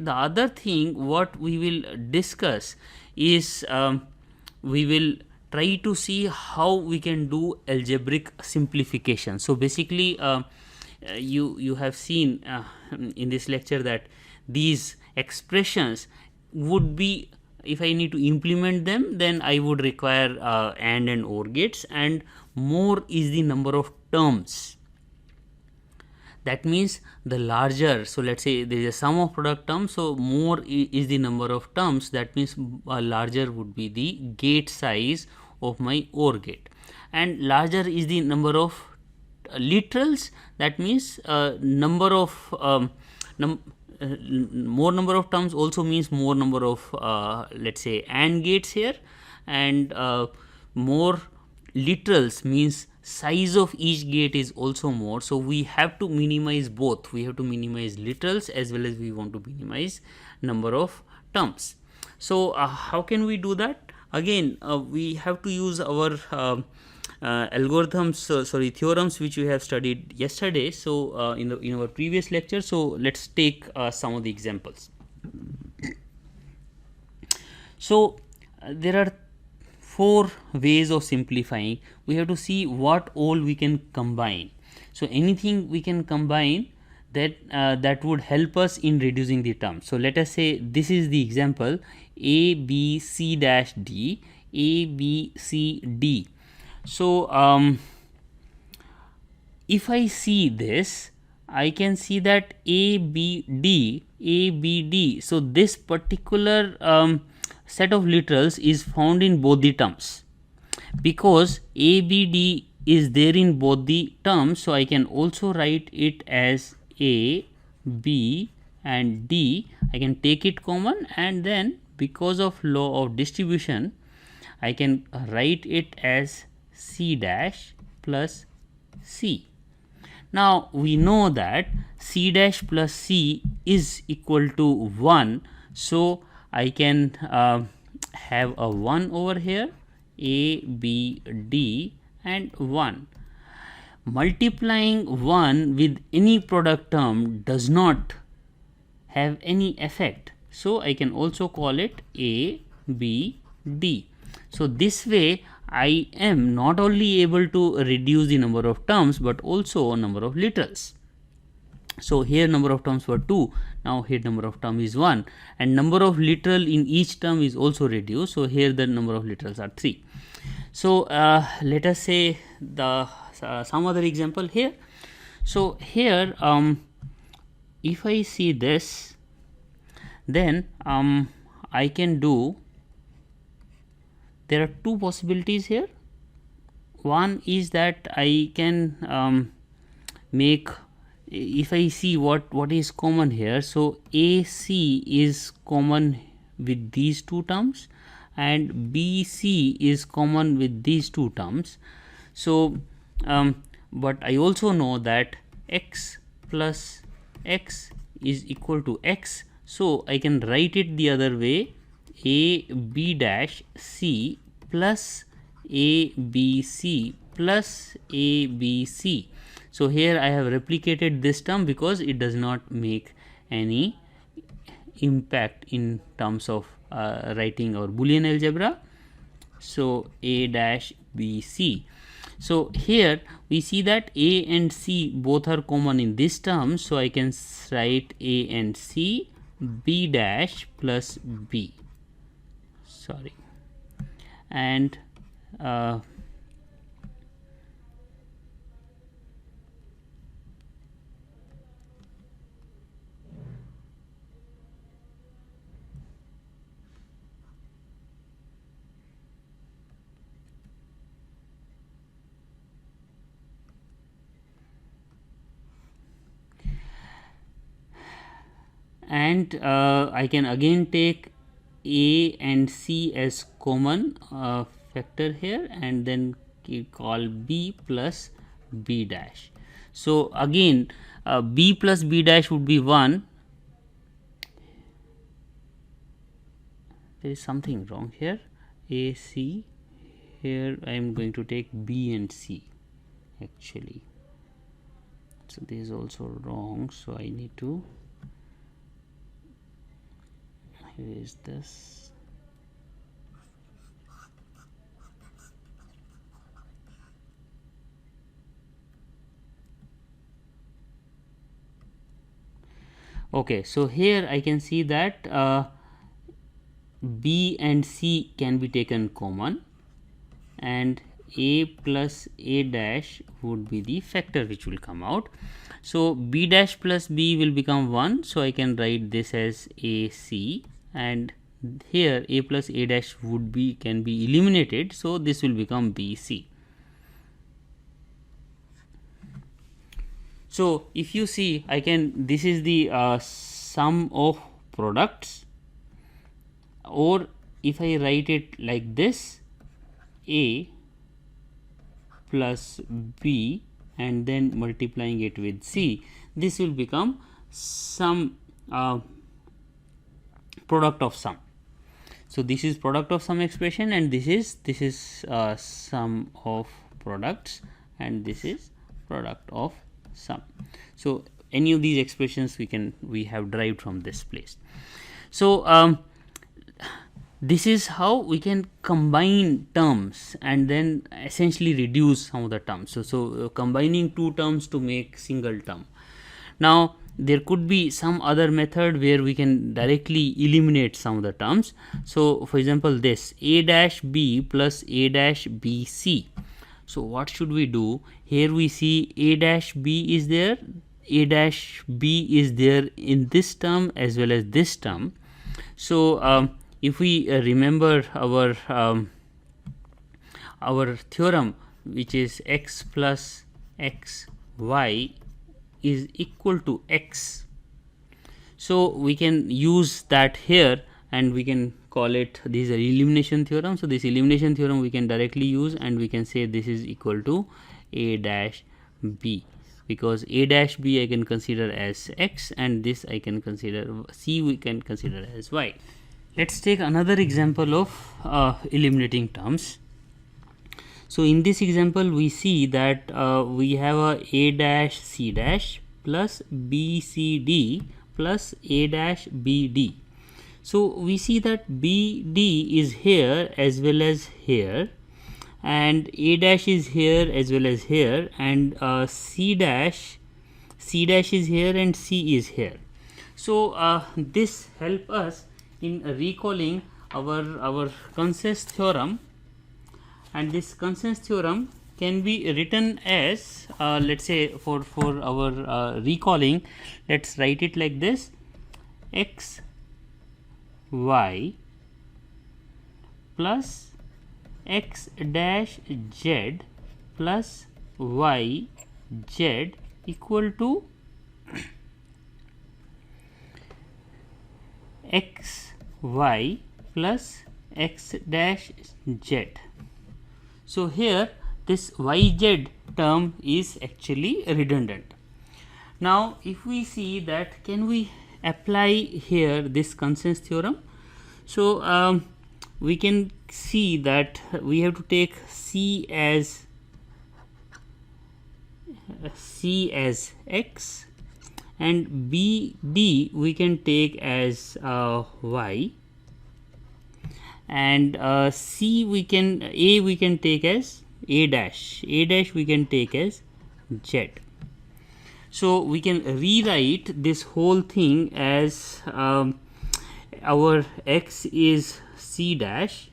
the other thing what we will discuss is we will try to see how we can do algebraic simplification. So basically you have seen in this lecture that these expressions would be, if I need to implement them, then I would require and OR gates, and more is the number of terms. That means the larger, so let's say there is a sum of product terms, so more is the number of terms, that means larger would be the gate size of my OR gate, and larger is the number of literals, that means number of more number of terms also means more number of let's say AND gates here, and more literals means size of each gate is also more. So we have to minimize both, we have to minimize literals as well as we want to minimize number of terms. So how can we do that? Again we have to use our algorithms, theorems which we have studied yesterday. So in our previous lecture. So let's take some of the examples. So there are 4 ways of simplifying. We have to see what all we can combine. So anything we can combine that would help us in reducing the terms. So let us say this is the example a b c dash d, a b c d. So if I see this, I can see that a b d. So this particular set of literals is found in both the terms, because a b d is there in both the terms. So I can also write it as a b and d. I can take it common, and then because of law of distribution I can write it as c dash plus c. Now we know that c dash plus c is equal to 1, so I can have a 1 over here, a b d and 1. Multiplying 1 with any product term does not have any effect, so I can also call it a b d. So this way I am not only able to reduce the number of terms but also number of literals. So here number of terms were 2, now here number of term is 1, and number of literal in each term is also reduced. So here the number of literals are 3. So let us say the some other example here. So here if I see this, then I can do, there are 2 possibilities here. One is that I can make, if I see what is common here, so AC is common with these 2 terms and BC is common with these 2 terms. So but I also know that x plus x is equal to x, so I can write it the other way, a b dash c plus a b c plus a b c. So here I have replicated this term because it does not make any impact in terms of writing our Boolean algebra. So a dash b c. So here we see that a and c both are common in this term, so I can write a and c, b dash plus b, and I can again take a and c as common factor here, and then call b plus b dash. So again b plus b dash would be 1. There is something wrong here, a c, here I am going to take b and c actually, so this is also wrong, so I need to Where is this? Okay, so here I can see that B and C can be taken common, and A plus A dash would be the factor which will come out. So B dash plus B will become 1, so I can write this as AC, and here A plus A dash would be can be eliminated, so this will become BC. So if you see, I can, this is the sum of products, or if I write it like this, A plus B and then multiplying it with C, this will become sum, product of sum. So this is product of sum expression, and this is sum of products, and this is product of sum. So any of these expressions we have derived from this place. So this is how we can combine terms and then essentially reduce some of the terms. So combining two terms to make single term. Now there could be some other method where we can directly eliminate some of the terms. So for example, this A dash B plus A dash BC. So what should we do? Here we see A dash B is there, A dash B is there in this term as well as this term. So if we remember our theorem, which is x plus x y is equal to x, so we can use that here, and we can call it, this is an elimination theorem. So this elimination theorem we can directly use, and we can say this is equal to A dash B, because A dash B I can consider as x, and this I can consider, C we can consider as y. Let's take another example of eliminating terms. So in this example we see that we have a dash C dash plus B C D plus A dash B D. So we see that B D is here as well as here, and A dash is here as well as here, and C dash is here and C is here. So this help us in recalling our consensus theorem, and this consensus theorem can be written as, let's say for our recalling, let's write it like this: x y plus x dash z plus y z equal to x y plus x dash z. So here this yz term is actually redundant. Now if we see that, can we apply here this consensus theorem? So we can see that we have to take C as x, and B D we can take as y, and C we can take as A dash we can take as z. So we can rewrite this whole thing as our x is C dash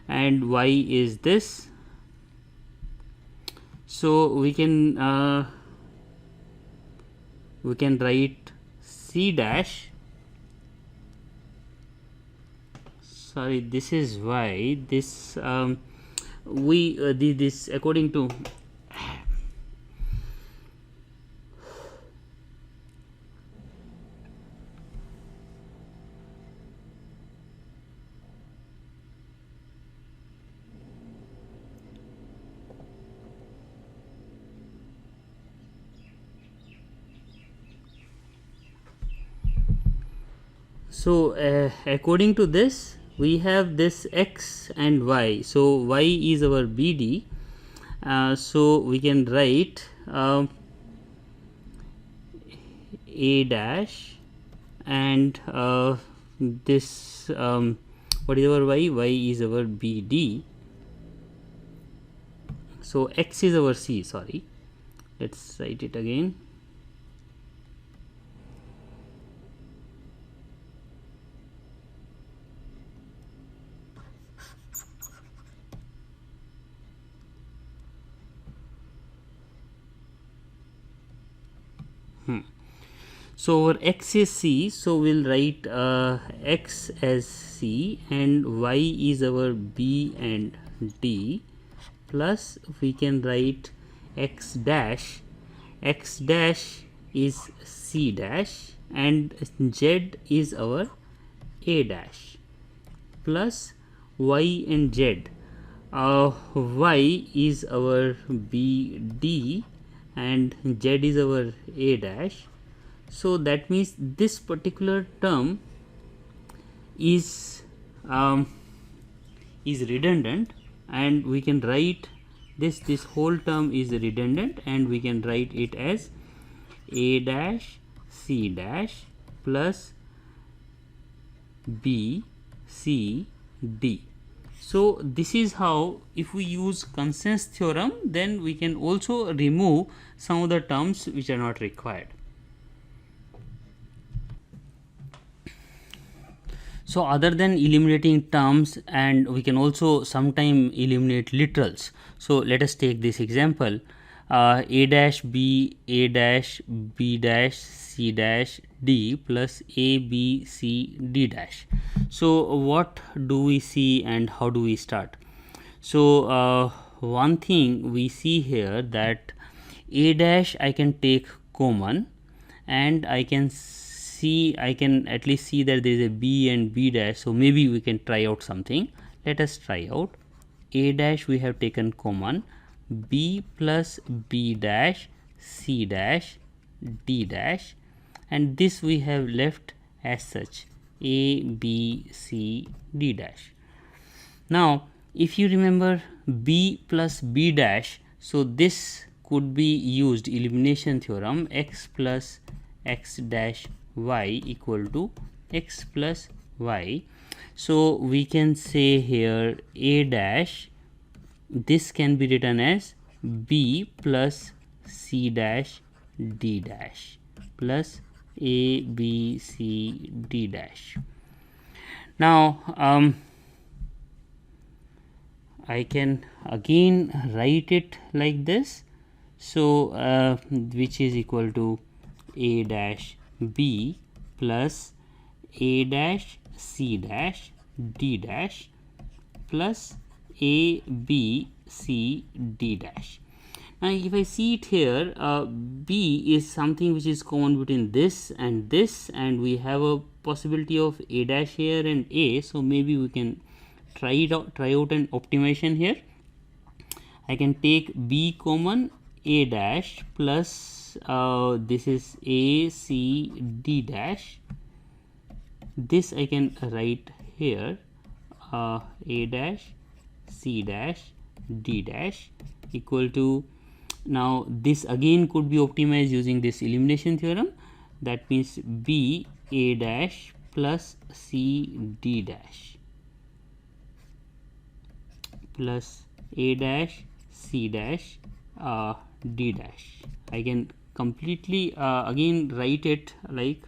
and y is this. So we can write C dash, sorry, this is y, this we did this according to according to this we have this x and y. So y is our BD, so we can write A dash and this what is our y? Y is our BD. So x is our C, sorry. Let's write it again. So our x is C, so we'll write x as C and y is our B and D, plus we can write x dash is C dash and z is our A dash, plus y and z. Y is our BD and z is our A dash. So that means this particular term is redundant, and we can write this whole term is redundant, and we can write it as A dash C dash plus B C D. So this is how, if we use consensus theorem, then we can also remove some of the terms which are not required. So other than eliminating terms, and we can also sometime eliminate literals. So let us take this example, A dash B dash C dash D plus A B C D dash. So what do we see and how do we start? So one thing we see here, that A dash I can take common, and I can at least see that there is a B and B dash, so maybe we can try out something. Let us try out. A dash we have taken common, B plus B dash C dash D dash, and this we have left as such, A B C D dash. Now if you remember B plus B dash, so this could be used elimination theorem, x plus x dash y equal to x plus y. So we can say here A dash, this can be written as B plus C dash D dash plus A B C D dash. Now I can again write it like this, so which is equal to A dash B plus A dash C dash D dash plus A B C D dash. Now if I see it here, B is something which is common between this, and we have a possibility of A dash here and A, so maybe we can try out an optimization here. I can take B common, A dash plus this is A C D dash. This I can write here, A dash C dash D dash equal to, now this again could be optimized using this elimination theorem. That means B A dash plus C D dash plus A dash C dash D dash. I can completely again write it like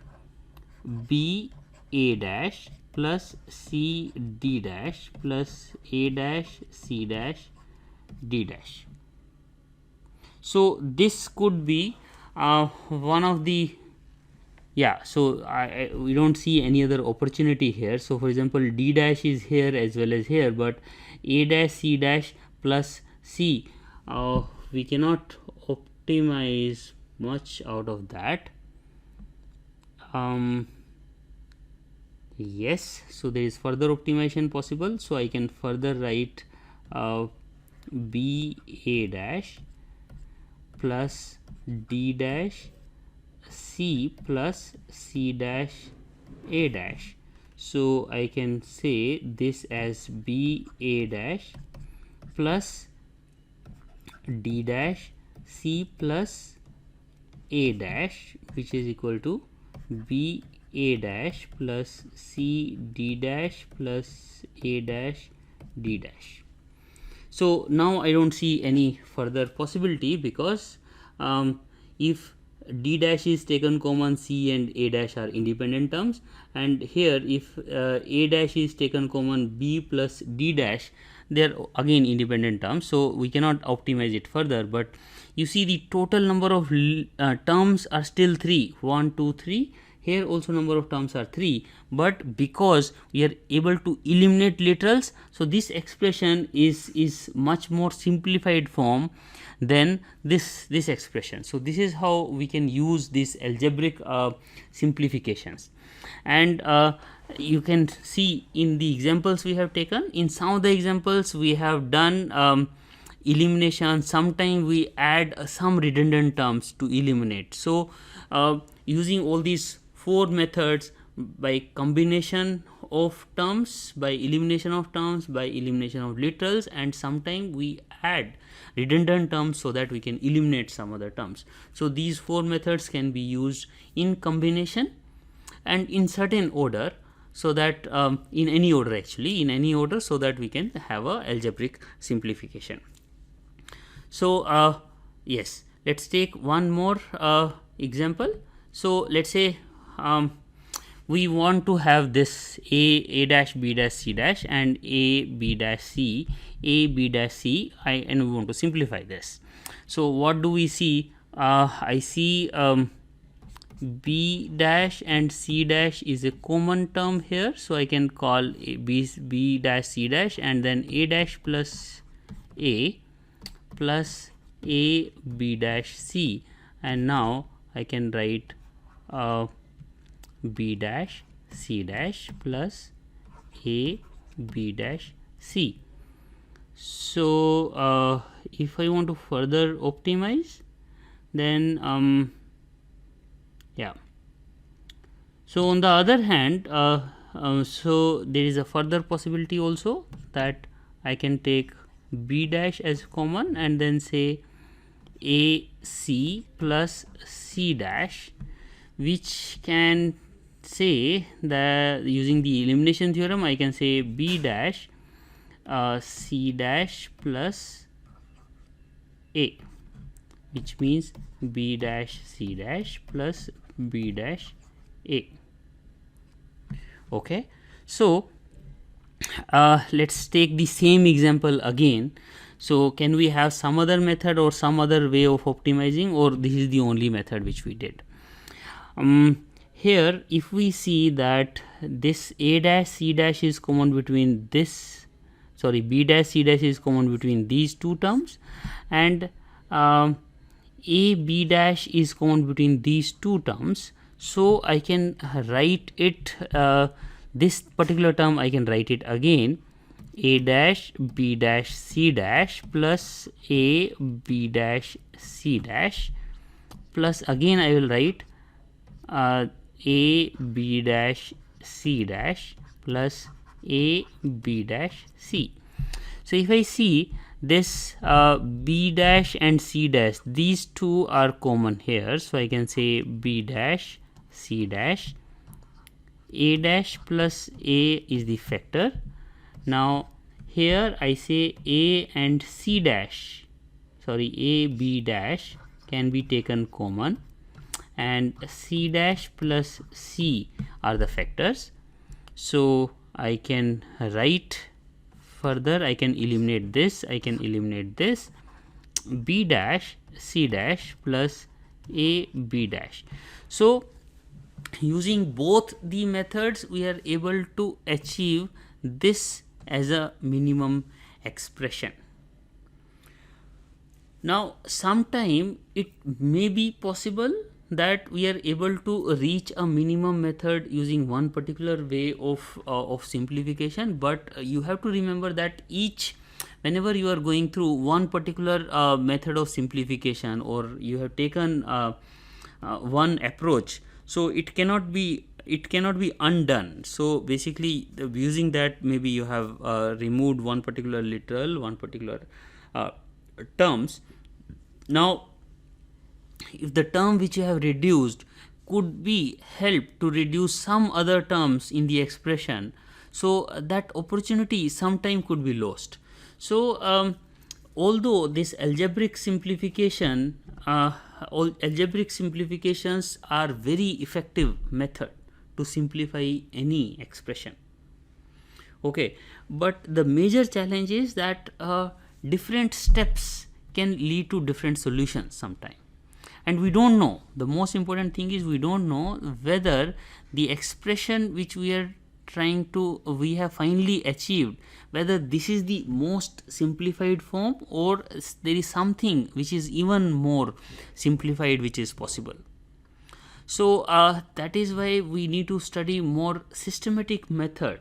B A dash plus C D dash plus A dash C dash D dash. So this could be one of the, so we don't see any other opportunity here. So for example D dash is here as well as here, but A dash C dash plus C, we cannot optimize much out of that. Yes, so there is further optimization possible. So I can further write B A dash plus D dash C plus C dash A dash. So I can say this as B A dash plus D dash C plus A dash, which is equal to B a dash plus c d dash plus a dash d dash. So now I don't see any further possibility, because if d dash is taken common, c and a dash are independent terms, and here if a dash is taken common, b plus d dash, they are again independent terms, so we cannot optimize it further. But you see the total number of terms are still 3, 1 2 3. Here also number of terms are 3, but because we are able to eliminate literals, so this expression is much more simplified form than this expression. So this is how we can use these algebraic simplifications. And you can see in the examples we have taken, in some of the examples we have done elimination. Sometimes we add some redundant terms to eliminate. So using all these 4 methods, by combination of terms, by elimination of terms, by elimination of literals, and sometimes we add redundant terms so that we can eliminate some other terms. So these 4 methods can be used in combination and in certain order, so that in any order, actually in any order, so that we can have a algebraic simplification. So yes, let's take one more example. So let's say we want to have this a dash b dash c dash and a b dash c, and we want to simplify this. So what do we see? I see b dash and c dash is a common term here, so I can call b dash c dash, and then a dash plus a b dash c, and now I can write b dash c dash plus a b dash c. So if I want to further optimize, then yeah. So on the other hand, so there is a further possibility also, that I can take b dash as common and then say a c plus c dash, which can say that using the elimination theorem I can say b dash c dash plus a, which means b dash c dash plus b dash a. Okay, so let's take the same example again. So can we have some other method or some other way of optimizing, or this is the only method which we did? Here if we see that this a dash c dash is common between this, sorry, b dash c dash is common between these two terms, and a b dash is common between these two terms, so I can write it, this particular term I can write it again, a dash b dash c dash plus a b dash c dash, plus again I will write a b dash c dash plus a b dash c. So if I see this b dash and c dash, these two are common here, so I can say b dash c dash, a dash plus a is the factor. Now here I say a and c dash, sorry, a b dash can be taken common, and c dash plus c are the factors. So I can write further, I can eliminate this, I can eliminate this, b dash c dash plus a b dash. So using both the methods we are able to achieve this as a minimum expression. Now sometime it may be possible that we are able to reach a minimum method using one particular way of simplification, but you have to remember that whenever you are going through one particular method of simplification, or you have taken one approach, so it cannot be undone. So basically using that, maybe you have removed one particular literal, one particular terms. Now if the term which you have reduced could be helped to reduce some other terms in the expression, so that opportunity sometime could be lost. So although this algebraic simplification, all algebraic simplifications are very effective method to simplify any expression, okay, but the major challenge is that different steps can lead to different solutions sometime, and we don't know, the most important thing is we don't know whether the expression which we have finally achieved, whether this is the most simplified form or there is something which is even more simplified which is possible. So that is why we need to study more systematic method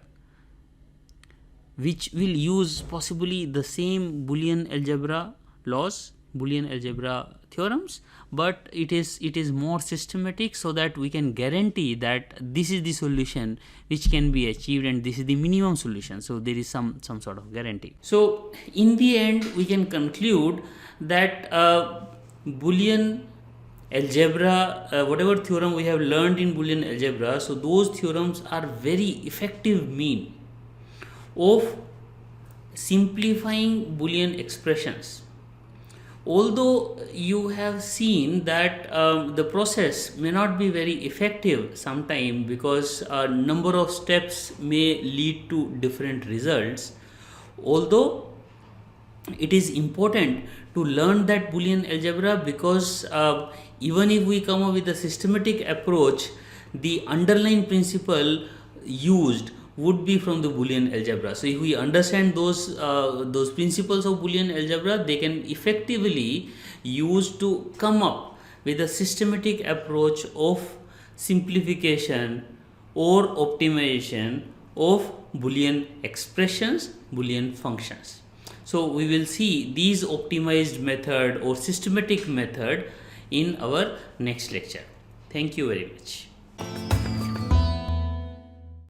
which will use possibly the same Boolean algebra laws, Boolean algebra theorems, but it is more systematic, so that we can guarantee that this is the solution which can be achieved and this is the minimum solution. So there is some sort of guarantee. So in the end we can conclude that Boolean algebra, whatever theorem we have learned in Boolean algebra, so those theorems are very effective mean of simplifying Boolean expressions. Although you have seen that the process may not be very effective sometime because a number of steps may lead to different results, although it is important to learn that Boolean algebra, because even if we come up with a systematic approach, the underlying principle used would be from the Boolean algebra. So if we understand those principles of Boolean algebra, they can effectively use to come up with a systematic approach of simplification or optimization of Boolean expressions, Boolean functions. So we will see these optimized method or systematic method in our next lecture. Thank you very much.